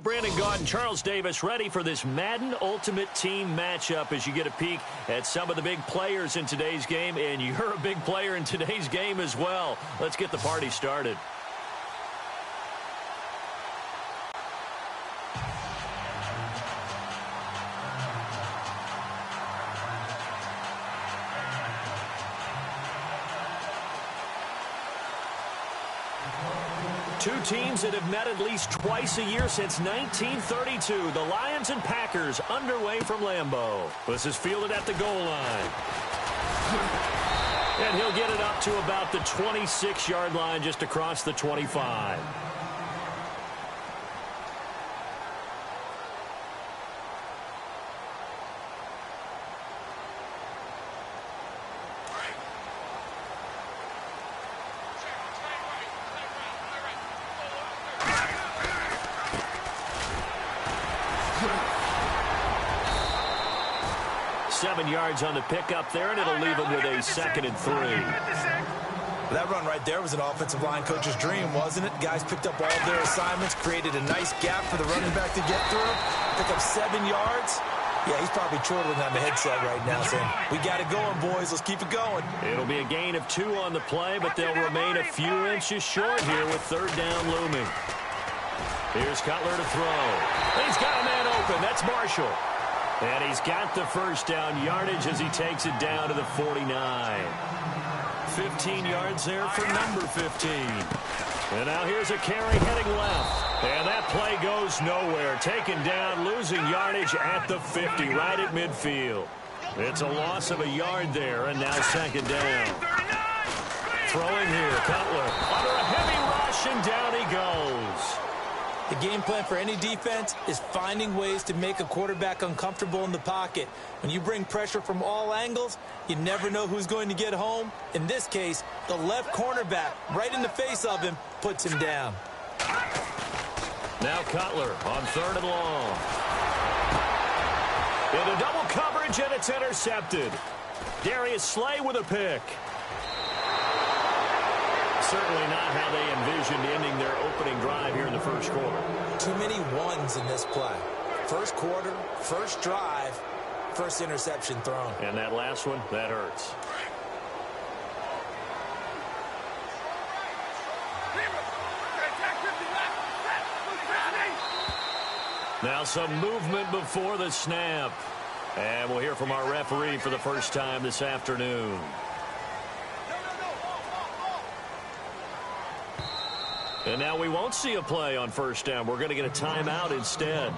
Brandon Gaud and Charles Davis ready for this Madden Ultimate Team matchup as you get a peek at some of the big players in today's game, and you're a big player in today's game as well. Let's get the party started. Two teams that have met at least twice a year since 1932. The Lions and Packers underway from Lambeau. This is fielded at the goal line. And he'll get it up to about the 26-yard line, just across the 25. Yards on the pickup there, and it'll leave him with a 2nd and 3. That run right there was an offensive line coach's dream, wasn't it? Guys picked up all of their assignments, created a nice gap for the running back to get through, pick up 7 yards. Yeah, he's probably chortling on the headset right now saying, we got it going, boys. Let's keep it going. It'll be a gain of 2 on the play, but they'll remain a few inches short here with 3rd down looming. Here's Cutler to throw. He's got a man open. That's Marshall. And he's got the first down yardage as he takes it down to the 49. 15 yards there for number 15. And now here's a carry heading left. And that play goes nowhere. Taken down, losing yardage at the 50, right at midfield. It's a loss of a yard there, and now 2nd down. Throwing here, Cutler. Under a heavy rush, and down he goes. The game plan for any defense is finding ways to make a quarterback uncomfortable in the pocket. When you bring pressure from all angles, you never know who's going to get home. In this case, the left cornerback, right in the face of him, puts him down. Now Cutler on 3rd and long. Into double coverage, and it's intercepted. Darius Slay with a pick. Certainly not how they envisioned ending their opening drive here in the first quarter. Too many ones in this play. First quarter, first drive, first interception thrown. And that last one, that hurts. Now some movement before the snap. And we'll hear from our referee for the first time this afternoon. And now we won't see a play on 1st down. We're going to get a timeout instead.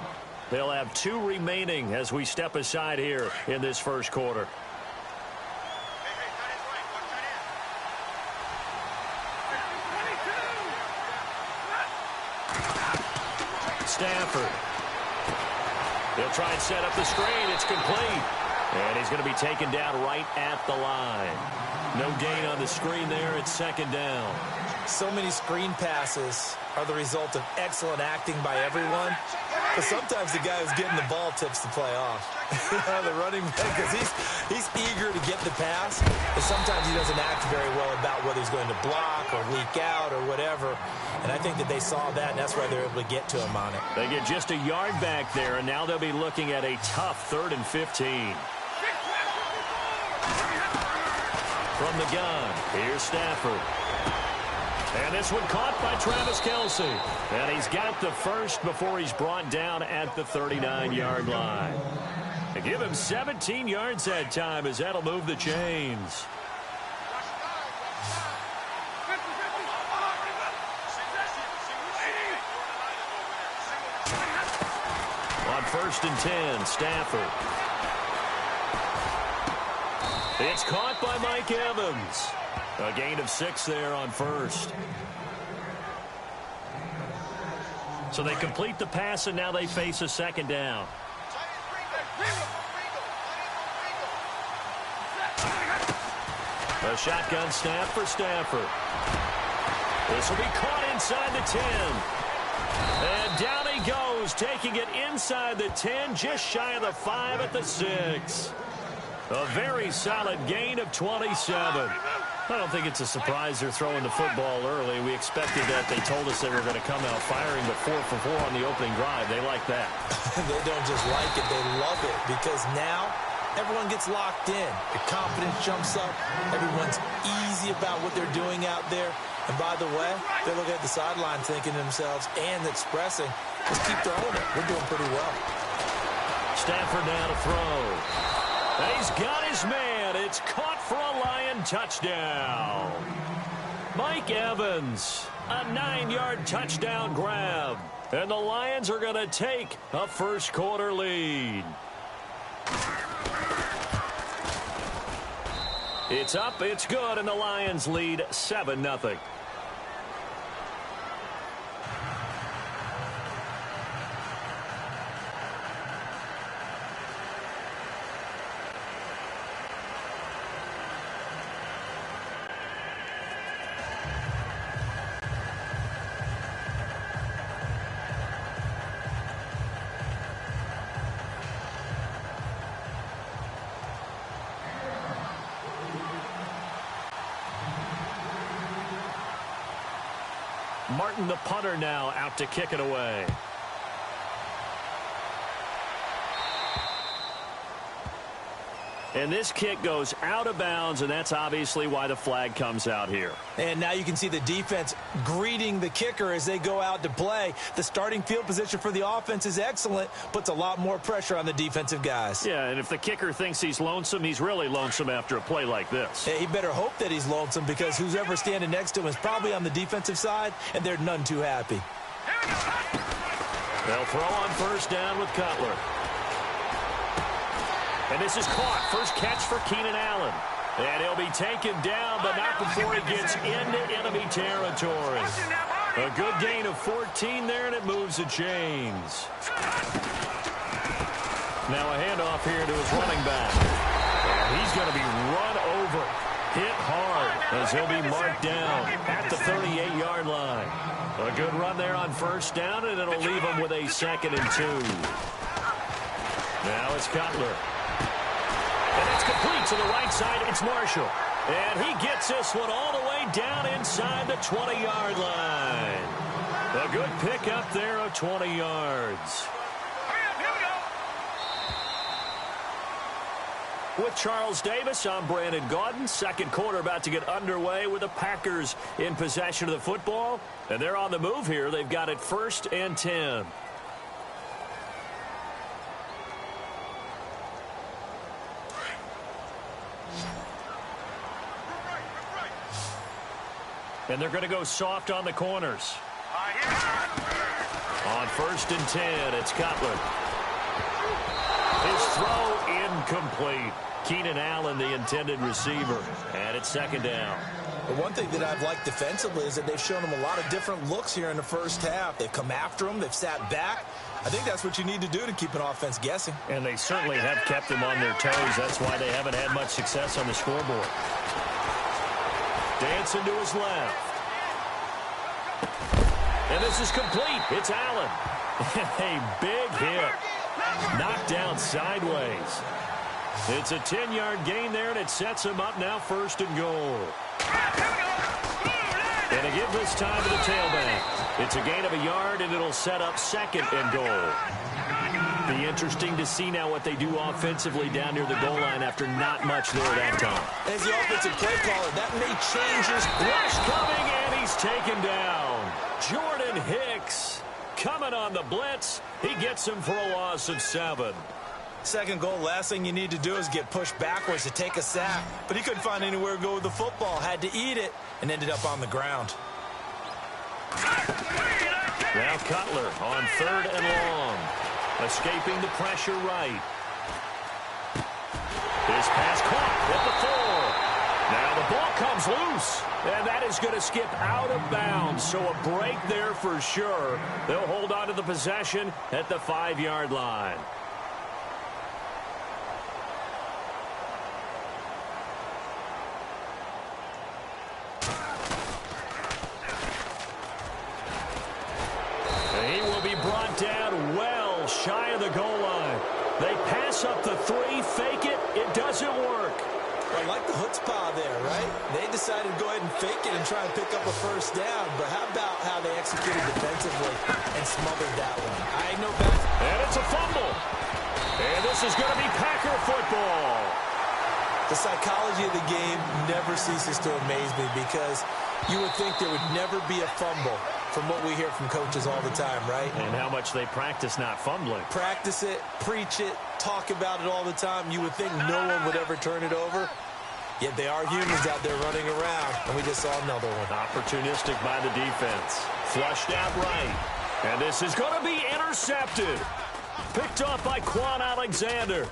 They'll have 2 remaining as we step aside here in this first quarter. Stafford. He'll try and set up the screen. It's complete. And he's going to be taken down right at the line. No gain on the screen there. It's 2nd down. So many screen passes are the result of excellent acting by everyone. But sometimes the guy who's getting the ball tips the play off. The running back, because he's eager to get the pass. But sometimes he doesn't act very well about whether he's going to block or leak out or whatever. And I think that they saw that, and that's why they're able to get to him on it. They get just a yard back there, and now they'll be looking at a tough 3rd and 15. From the gun, here's Stafford. And this one caught by Travis Kelce. And he's got the first before he's brought down at the 39-yard line. They give him 17 yards that time, as that'll move the chains. On 1st and 10, Stafford. It's caught by Mike Evans. A gain of 6 there on 1st. So they complete the pass, and now they face a 2nd down. A shotgun snap for Stafford. This will be caught inside the 10. And down he goes, taking it inside the 10, just shy of the 5 at the 6. A very solid gain of 27. I don't think it's a surprise they're throwing the football early. We expected that. They told us they were going to come out firing, but 4 for 4 on the opening drive. They like that. They don't just like it, they love it, because now everyone gets locked in. The confidence jumps up. Everyone's easy about what they're doing out there. And by the way, they're looking at the sideline thinking to themselves and expressing, just keep throwing it. We're doing pretty well. Stafford now to throw. And he's got his man. It's caught for a Lion touchdown. Mike Evans, a 9-yard touchdown grab. And the Lions are going to take a first-quarter lead. It's up, it's good, and the Lions lead 7-0. Martin, the punter, now out to kick it away. And this kick goes out of bounds, and that's obviously why the flag comes out here. And now you can see the defense greeting the kicker as they go out to play. The starting field position for the offense is excellent, puts a lot more pressure on the defensive guys. Yeah, and if the kicker thinks he's lonesome, he's really lonesome after a play like this. He better hope that he's lonesome, because who's ever standing next to him is probably on the defensive side, and they're none too happy. They'll throw on first down with Cutler. And this is caught. First catch for Keenan Allen. And he'll be taken down, but not before he gets into enemy territory. A good gain of 14 there, and it moves the chains. Now a handoff here to his running back. And he's going to be run over, hit hard, as he'll be marked down at the 38-yard line. A good run there on first down, and it'll leave him with a 2nd and 2. Now it's Cutler. And it's complete to the right side. It's Marshall. And he gets this one all the way down inside the 20-yard line. A good pick up there of 20 yards. With Charles Davis, I'm Brandon Gaudin. Second quarter about to get underway with the Packers in possession of the football. And they're on the move here. They've got it 1st and 10. And they're going to go soft on the corners. On 1st and 10, it's Cutler. His throw incomplete. Keenan Allen, the intended receiver. And it's 2nd down. The one thing that I've liked defensively is that they've shown him a lot of different looks here in the first half. They've come after him. They've sat back. I think that's what you need to do to keep an offense guessing. And they certainly have kept them on their toes. That's why they haven't had much success on the scoreboard. Dancing to his left. And this is complete. It's Allen. A big hit. Knocked down sideways. It's a 10-yard gain there, and it sets him up now 1st and goal. And to give this time to the tailback. It's a gain of a yard, and it'll set up 2nd and goal. Be interesting to see now what they do offensively down near the goal line after not much there that time. As the offensive play caller, that may change his... Rush coming, and he's taken down. Jordan Hicks coming on the blitz. He gets him for a loss of 7. 2nd goal, last thing you need to do is get pushed backwards to take a sack. But he couldn't find anywhere to go with the football. Had to eat it and ended up on the ground. Now Cutler on 3rd and long. Escaping the pressure right. His pass caught at the 4. Now the ball comes loose. And that is going to skip out of bounds. So a break there for sure. They'll hold on to the possession at the 5-yard line. He will be brought down well shy of the goal line. They pass up the 3, fake it. It doesn't work. Well, I like the chutzpah there, right? They decided to go ahead and fake it and try and pick up a first down. But how about how they executed defensively and smothered that one? I know back. And it's a fumble. And this is going to be Packer football. The psychology of the game never ceases to amaze me because you would think there would never be a fumble from what we hear from coaches all the time, right? And how much they practice not fumbling. Practice it, preach it, talk about it all the time. You would think no one would ever turn it over. Yet they are humans out there running around, and we just saw another one. Opportunistic by the defense. Flushed out right. And this is going to be intercepted. Picked off by Quan Alexander.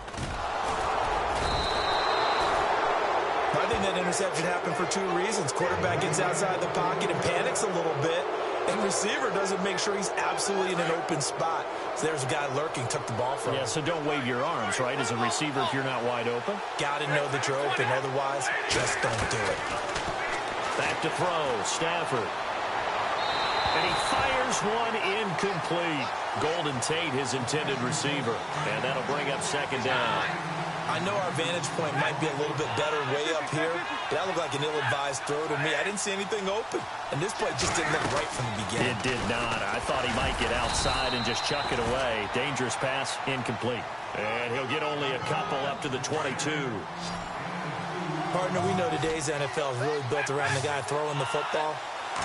I think that interception happened for two reasons. Quarterback gets outside the pocket and panics a little bit, and receiver doesn't make sure he's absolutely in an open spot. So there's a guy lurking, took the ball from him. Yeah, so don't wave your arms, right, as a receiver if you're not wide open. Got to know that you're open. Otherwise, just don't do it. Back to throw. Stafford. And he fires one incomplete. Golden Tate, his intended receiver. And that'll bring up second down. I know our vantage point might be a little bit better way up here, but that looked like an ill-advised throw to me. I didn't see anything open, and this play just didn't look right from the beginning. It did not. I thought he might get outside and just chuck it away. Dangerous pass, incomplete. And he'll get only a couple up to the 22. Partner, we know today's NFL is really built around the guy throwing the football.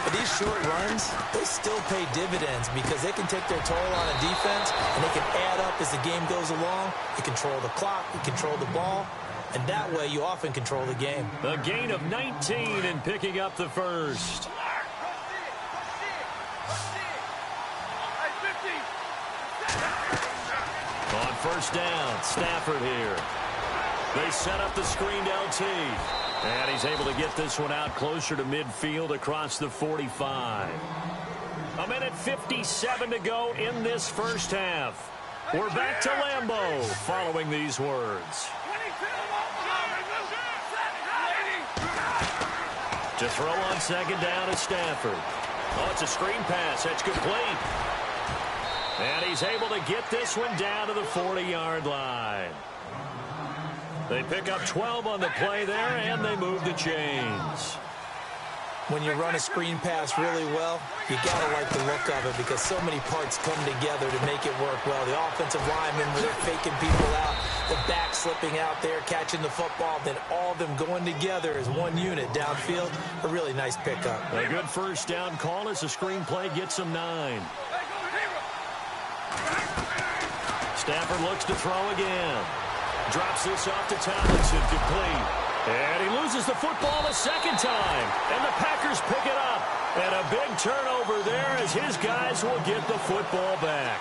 But these short runs, they still pay dividends because they can take their toll on a defense, and they can add up as the game goes along. You control the clock, you control the ball, and that way you often control the game. A gain of 19 and picking up the first. On first down, Stafford here. They set up the screened LT. And he's able to get this one out closer to midfield across the 45. A minute 57 to go in this first half. We're back to Lambeau following these words. To throw on second down is Stafford. Oh, it's a screen pass. That's complete. And he's able to get this one down to the 40-yard line. They pick up 12 on the play there, and they move the chains. When you run a screen pass really well, you got to like the look of it because so many parts come together to make it work well. The offensive linemen, they're faking people out, the back slipping out there, catching the football, then all of them going together as one unit downfield. A really nice pickup. A good first down call as the screen play gets them 9. Stafford looks to throw again. Drops this off to Tomlinson, complete. And he loses the football a second time. And the Packers pick it up. And a big turnover there as his guys will get the football back.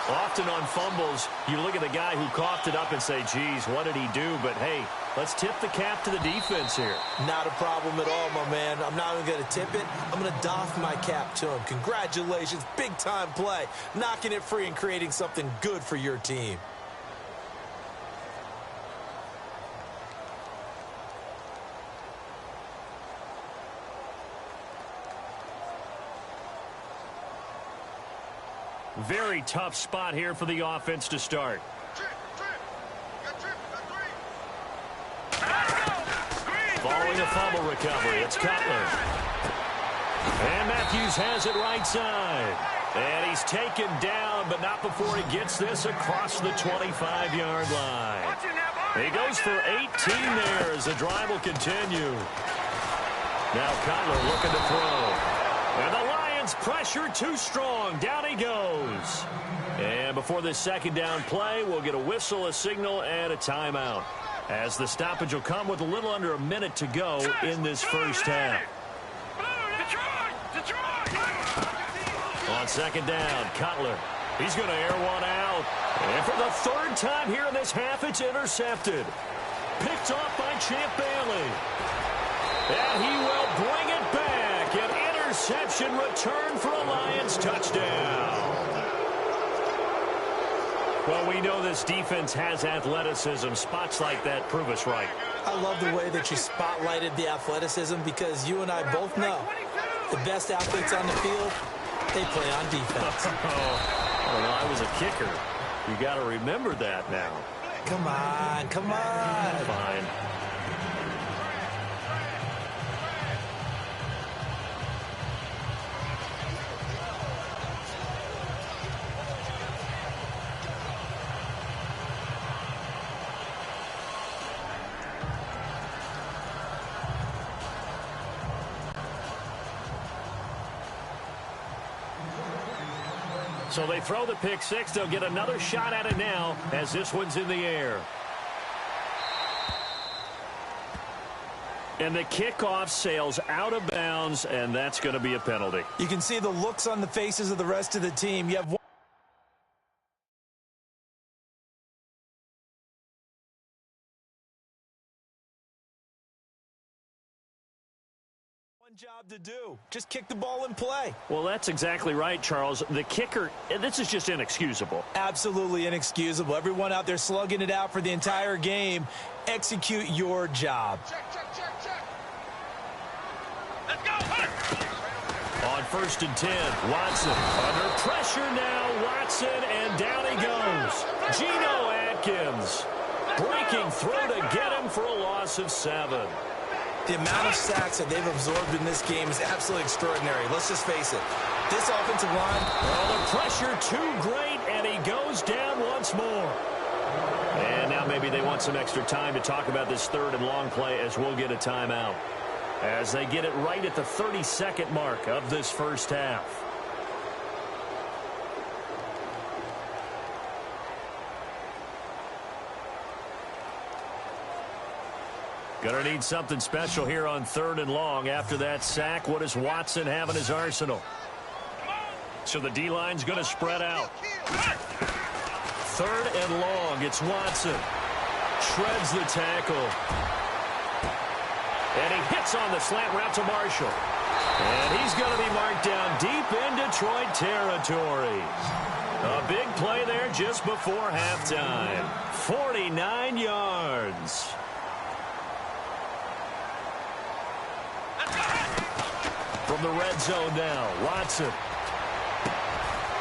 Often on fumbles, you look at the guy who coughed it up and say, geez, what did he do? But, hey, let's tip the cap to the defense here. Not a problem at all, my man. I'm not even going to tip it. I'm going to doff my cap to him. Congratulations, big-time play. Knocking it free and creating something good for your team. Very tough spot here for the offense to start. Following a fumble recovery, it's Cutler. And Matthews has it right side. And he's taken down, but not before he gets this across the 25-yard line. He goes for 18 there as the drive will continue. Now Cutler looking to throw. And the Lions pressure too strong. Down he goes. And before this second down play, we'll get a whistle, a signal, and a timeout. As the stoppage will come with a little under a minute to go in this first half. On second down, Cutler. He's going to air one out. And for the third time here in this half, it's intercepted. Picked off by Champ Bailey. And he will bring it back. An interception return for a Lions touchdown. Well, we know this defense has athleticism. Spots like that prove us right. I love the way that you spotlighted the athleticism because you and I both know the best athletes on the field, they play on defense. I was a kicker. You got to remember that now. Come on, come on. Fine. So they throw the pick six. They'll get another shot at it now as this one's in the air. And the kickoff sails out of bounds, and that's going to be a penalty. You can see the looks on the faces of the rest of the team. You have one job to do. Just kick the ball and play. Well, that's exactly right, Charles. The kicker, this is just inexcusable. Absolutely inexcusable. Everyone out there slugging it out for the entire game. Execute your job. Check. Let's go. On 1st and 10, Watson under pressure now. Watson, and down he goes. Geno Atkins breaking through to get him for a loss of 7. The amount of sacks that they've absorbed in this game is absolutely extraordinary. Let's just face it. This offensive line... Well, the pressure too great, and he goes down once more. And now maybe they want some extra time to talk about this 3rd and long play as we'll get a timeout. As they get it right at the 32nd mark of this first half. Gonna need something special here on 3rd and long. After that sack, what does Watson have in his arsenal? So the D-line's gonna spread out. 3rd and long, it's Watson. Shreds the tackle. And he hits on the slant route to Marshall. And he's gonna be marked down deep in Detroit territory. A big play there just before halftime. 49 yards. From the red zone now, Watson.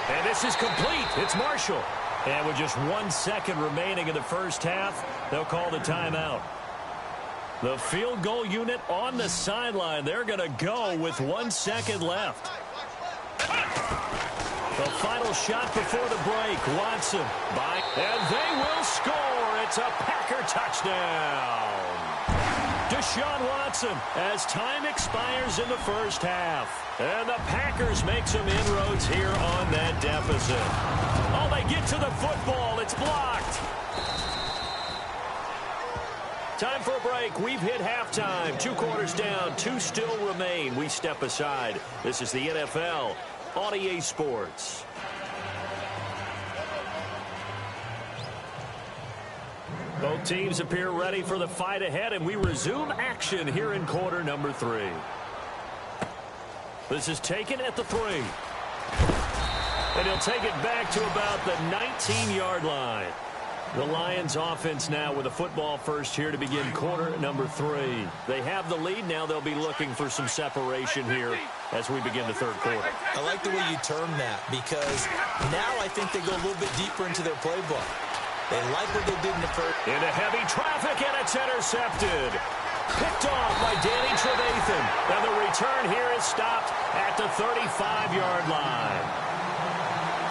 And this is complete. It's Marshall. And with just 1 second remaining in the first half, they'll call the timeout. The field goal unit on the sideline. They're going to go with 1 second left. The final shot before the break. Watson. And they will score. It's a Packer touchdown. Deshaun Watson as time expires in the first half. And the Packers make some inroads here on that deficit. Oh, they get to the football. It's blocked. Time for a break. We've hit halftime. 2 quarters down. 2 still remain. We step aside. This is the NFL on EA Sports. Both teams appear ready for the fight ahead, and we resume action here in quarter number 3. This is taken at the 3. And he'll take it back to about the 19-yard line. The Lions offense now with a football first here to begin quarter number 3. They have the lead. Now they'll be looking for some separation here as we begin the 3rd quarter. I like the way you term that because now I think they go a little bit deeper into their playbook. They like what they did in the first. Into heavy traffic, and it's intercepted. Picked off by Danny Trevathan. And the return here is stopped at the 35-yard line.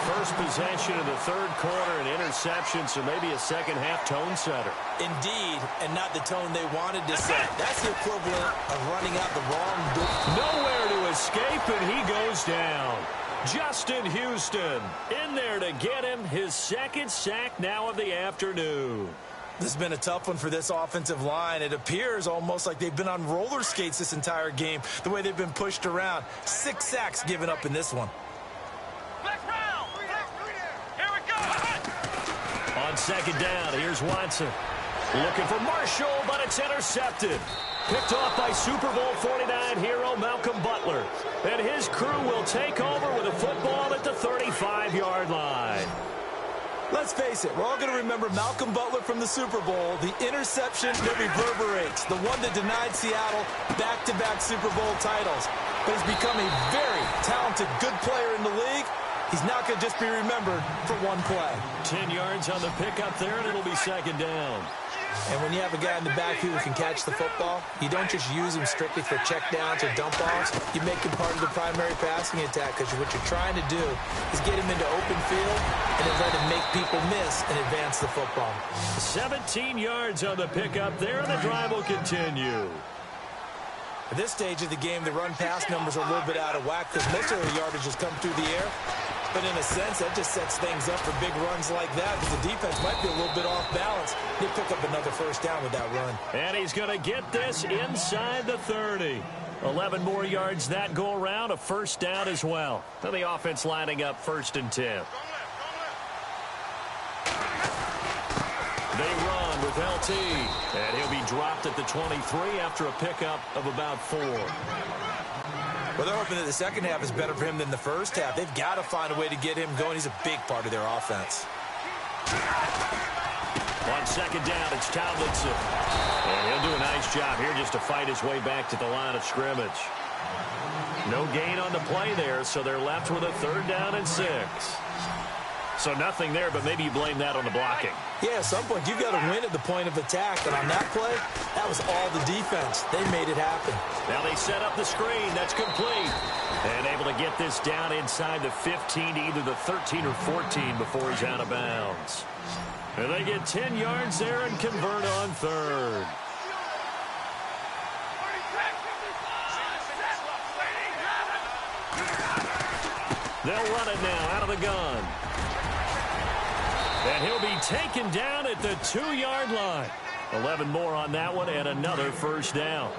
First possession of the 3rd quarter, an interception, so maybe a second-half tone setter. Indeed, and not the tone they wanted to set. That's the equivalent of running out the wrong door. Nowhere to escape, and he goes down. Justin Houston in there to get him his 2nd sack now of the afternoon. This has been a tough one for this offensive line. It appears almost like they've been on roller skates this entire game, the way they've been pushed around. 6 sacks given up in this one. Here we go. On 2nd down, here's Watson. Looking for Marshall, but it's intercepted. Picked off by Super Bowl 49 hero Malcolm Butler. And his crew will take over with a football at the 35-yard line. Let's face it, we're all going to remember Malcolm Butler from the Super Bowl, the interception that reverberates, the one that denied Seattle back-to-back Super Bowl titles. But he's become a very talented, good player in the league. He's not going to just be remembered for one play. 10 yards on the pickup there, and it'll be 2nd down. And when you have a guy in the backfield who can catch the football, you don't just use him strictly for checkdowns or dump-offs. You make him part of the primary passing attack because what you're trying to do is get him into open field and then let him make people miss and advance the football. 17 yards on the pickup there, and the drive will continue. At this stage of the game, the run-pass numbers are a little bit out of whack because most of the yardage has come through the air. But in a sense, that just sets things up for big runs like that because the defense might be a little bit off balance. They pick up another first down with that run. And he's going to get this inside the 30. 11 more yards that go around, a first down as well. And the offense lining up 1st and 10. They run with LT, and he'll be dropped at the 23 after a pickup of about 4. Well, they're hoping that the second half is better for him than the first half. They've got to find a way to get him going. He's a big part of their offense. On 2nd down, it's Tomlinson. And he'll do a nice job here just to fight his way back to the line of scrimmage. No gain on the play there, so they're left with a 3rd down and 6. So nothing there, but maybe you blame that on the blocking. Yeah, at some point, you've got to win at the point of attack. And on that play, that was all the defense. They made it happen. Now they set up the screen. That's complete. And able to get this down inside the 15 to either the 13 or 14 before he's out of bounds. And they get 10 yards there and convert on 3rd. They'll run it now out of the gun. And he'll be taken down at the 2-yard line. 11 more on that one and another first down.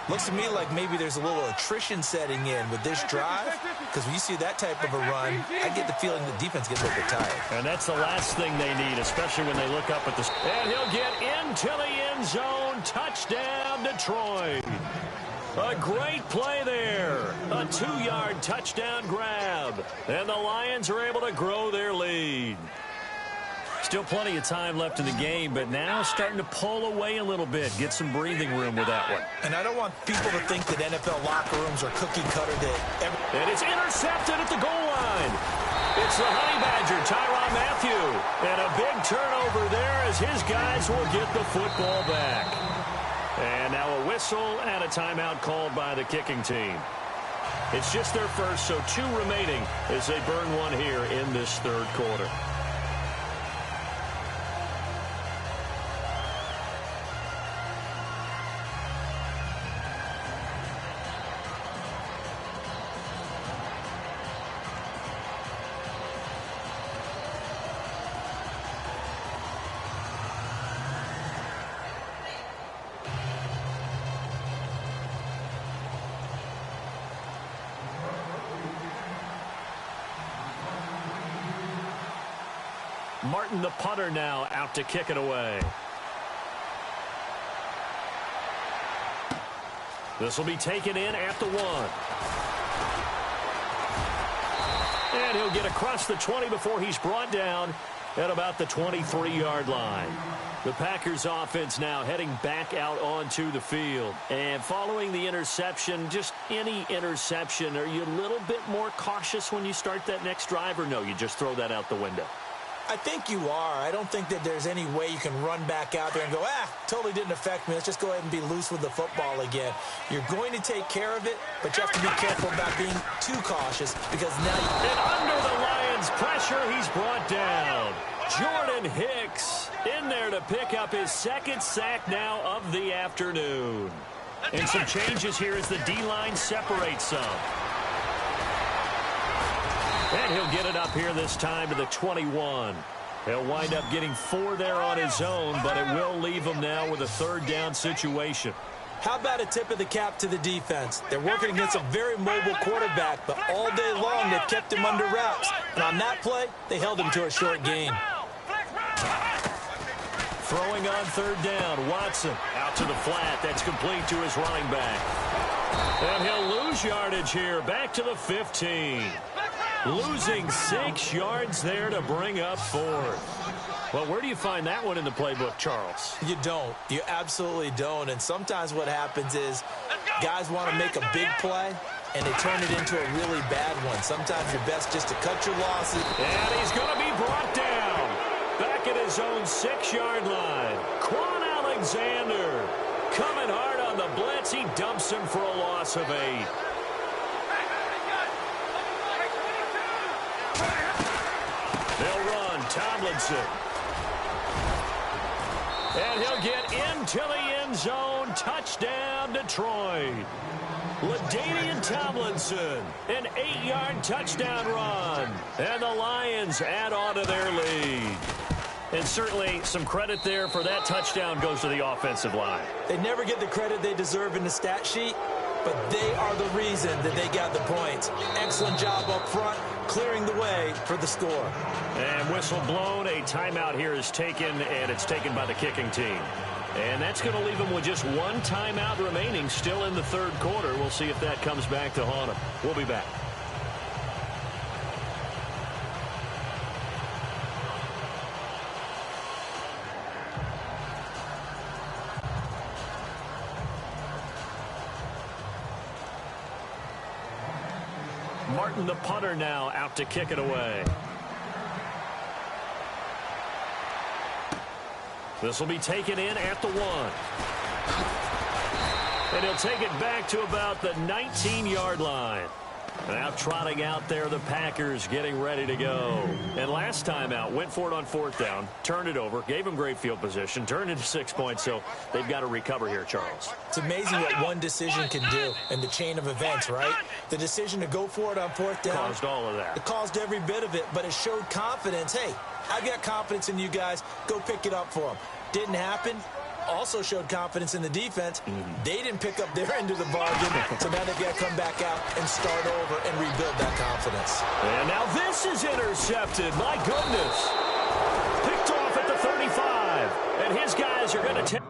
Looks to me like maybe there's a little attrition setting in with this drive, because when you see that type of a run, I get the feeling the defense gets a little bit tired. And that's the last thing they need, especially when they look up at the... And he'll get into the end zone. Touchdown, Detroit. A great play there. A 2-yard touchdown grab. And the Lions are able to grow their lead. Still plenty of time left in the game, but now starting to pull away a little bit. Get some breathing room with that one. And I don't want people to think that NFL locker rooms are cookie cutter. And it's intercepted at the goal line. It's the Honey Badger, Tyrann Mathieu. And a big turnover there as his guys will get the football back. And now a whistle and a timeout called by the kicking team. It's just their first, so 2 remaining as they burn one here in this 3rd quarter. Martin, the punter, now out to kick it away. This will be taken in at the 1. And he'll get across the 20 before he's brought down at about the 23-yard line. The Packers offense now heading back out onto the field. And following the interception, just any interception, are you a little bit more cautious when you start that next drive, or no, you just throw that out the window? I think you are. I don't think that there's any way you can run back out there and go, totally didn't affect me. Let's just go ahead and be loose with the football again. You're going to take care of it, but you have to be careful about being too cautious because now you... And under the Lions' pressure, he's brought down. Jordan Hicks in there to pick up his 2nd sack now of the afternoon. And some changes here as the D-line separates some. And he'll get it up here this time to the 21. He'll wind up getting 4 there on his own, but it will leave him now with a 3rd down situation. How about a tip of the cap to the defense? They're working against a very mobile quarterback, but all day long they've kept him under wraps. And on that play, they held him to a short gain. Throwing on 3rd down, Watson out to the flat. That's complete to his running back. And he'll lose yardage here, back to the 15. Losing 6 yards there to bring up 4th. Well, where do you find that one in the playbook, Charles? You don't. You absolutely don't. And sometimes what happens is guys want to make a big play, and they turn it into a really bad one. Sometimes you're best just to cut your losses. And he's going to be brought down. Back at his own 6-yard line. Quan Alexander coming hard on the blitz. He dumps him for a loss of 8. They'll run Tomlinson. And he'll get into the end zone. Touchdown, Detroit. LaDainian Tomlinson, an 8-yard touchdown run. And the Lions add on to their lead. And certainly some credit there for that touchdown goes to the offensive line. They never get the credit they deserve in the stat sheet, but they are the reason that they got the points. Excellent job up front, clearing the way for the score. And whistle blown, a timeout here is taken, and it's taken by the kicking team. And that's going to leave them with just one timeout remaining still in the third quarter. We'll see if that comes back to haunt them. We'll be back. Martin, the punter, now out to kick it away. This will be taken in at the 1. And he'll take it back to about the 19-yard line. Now trotting out there, the Packers getting ready to go. And last time out, went for it on 4th down, turned it over, gave them great field position, turned into 6 points, so they've got to recover here, Charles. It's amazing what one decision can do in the chain of events, right? The decision to go for it on 4th down. Caused all of that. It caused every bit of it, but it showed confidence. Hey, I've got confidence in you guys. Go pick it up for them. Didn't happen. Also showed confidence in the defense. They didn't pick up their end of the bargain, so now they've got to come back out and start over and rebuild that confidence. And now this is intercepted. My goodness. Picked off at the 35. And his guys are going to take...